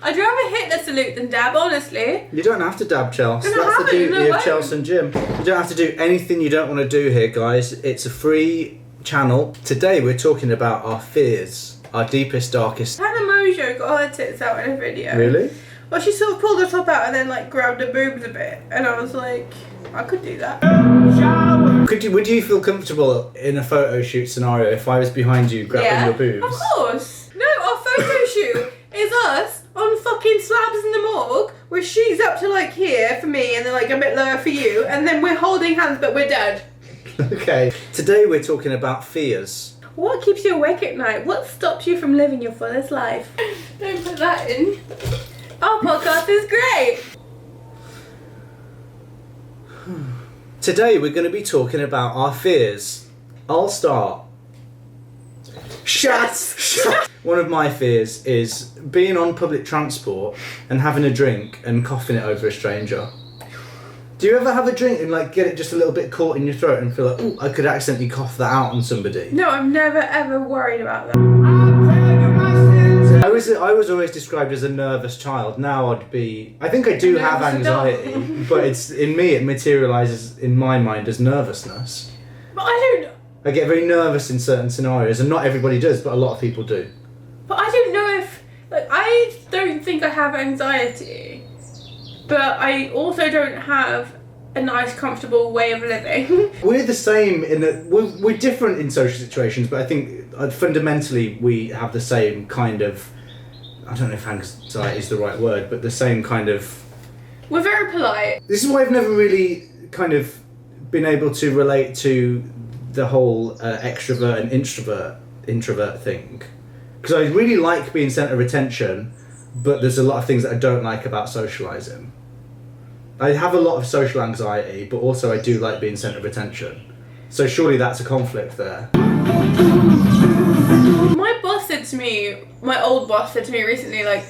I'd rather hit the salute than dab, honestly. You don't have to dab, Chels. And That's the beauty of Chels and Jim. You don't have to do anything you don't want to do here, guys. It's a free channel. Today we're talking about our fears, our deepest, darkest... Hannah Mojo got her tits out in a video. Really? Well, she sort of pulled her top out and then like grabbed her boobs a bit. And I was like, I could do that. Would you feel comfortable in a photo shoot scenario if I was behind you grabbing your boobs? Of course. No, our photo shoot is us on fucking slabs in the morgue where she's up to like here for me and then like a bit lower for you, and then we're holding hands but we're dead. Okay. Today we're talking about fears. What keeps you awake at night? What stops you from living your fullest life? Don't put that in. Our podcast is great. Today we're going to be talking about our fears. I'll start. Shut! One of my fears is being on public transport and having a drink and coughing it over a stranger. Do you ever have a drink and like get it just a little bit caught in your throat and feel like, oh, I could accidentally cough that out on somebody? No, I've never ever worried about that. I was always described as a nervous child. Now I think I do have anxiety, but it's in me it materialises in my mind as nervousness. But I get very nervous in certain scenarios, and not everybody does, but a lot of people do. But I don't know if, like, I don't think I have anxiety, but I also don't have a nice, comfortable way of living. We're the same in that we're different in social situations, but I think fundamentally we have the same kind of, I don't know if anxiety is the right word, but the same kind of... We're very polite. This is why I've never really kind of been able to relate to the whole extrovert and introvert thing. Because I really like being centre of attention, but there's a lot of things that I don't like about socialising. I have a lot of social anxiety, but also I do like being centre of attention. So surely that's a conflict there. My boss said to me, my old boss said to me recently, like,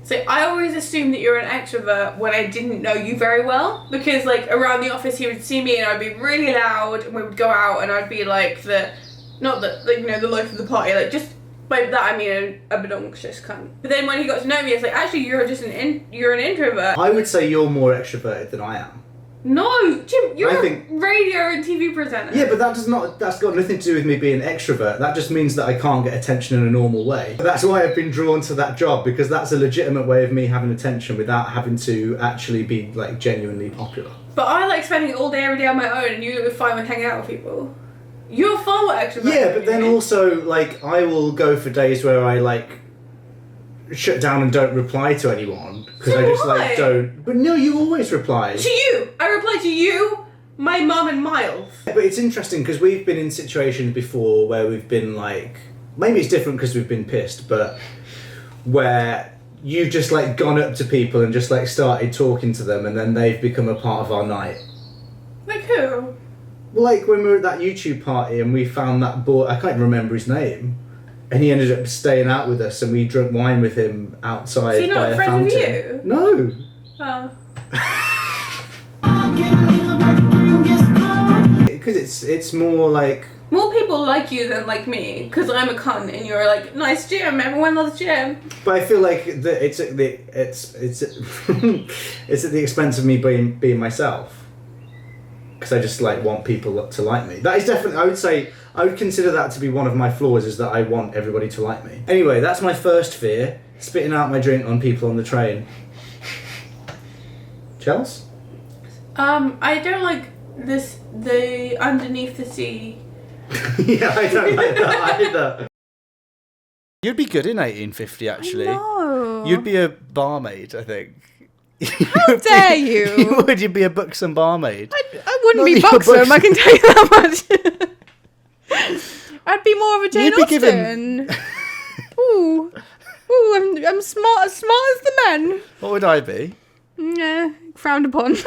so I always assumed that you're an extrovert when I didn't know you very well, because like around the office he would see me and I'd be really loud and we would go out and I'd be like the life of the party, like just by that I mean a obnoxious cunt. But then when he got to know me, it's like, actually you're just you're an introvert. I would say you're more extroverted than I am. No, Jim, you're a radio and TV presenter. Yeah, but that's got nothing to do with me being an extrovert. That just means that I can't get attention in a normal way. That's why I've been drawn to that job, because that's a legitimate way of me having attention without having to actually be like genuinely popular. But I like spending all day every day on my own, and you were fine with hanging out with people. You're far more extroverted. Yeah, but then also like I will go for days where I like shut down and don't reply to anyone because I just like don't. But no, you always reply. To you, I reply to you, my mum, and Miles. But it's interesting because we've been in situations before where we've been like, maybe it's different because we've been pissed, but where you've just like gone up to people and just like started talking to them, and then they've become a part of our night. Like who? Well, like when we were at that YouTube party and we found that boy, I can't even remember his name. And he ended up staying out with us, and we drank wine with him outside. Is he not by a friends fountain. with you? No. Oh. Because it's more like more people like you than like me, because I'm a cunt and you're like, nice Jim, everyone loves Jim. But I feel like it's at the it's at the expense of me being myself. Because I just like want people to like me. That is definitely, I would consider that to be one of my flaws, is that I want everybody to like me. Anyway, that's my first fear, spitting out my drink on people on the train. Chels? I don't like the underneath the sea. Yeah, I don't like that either. You'd be good in 1850, actually. No. You'd be a barmaid, I think. How dare you? You'd be a buxom barmaid. I wouldn't be buxom, I can tell you that much. I'd be more of a Jane Austen. Ooh, I'm smart as the men. What would I be? Yeah, frowned upon.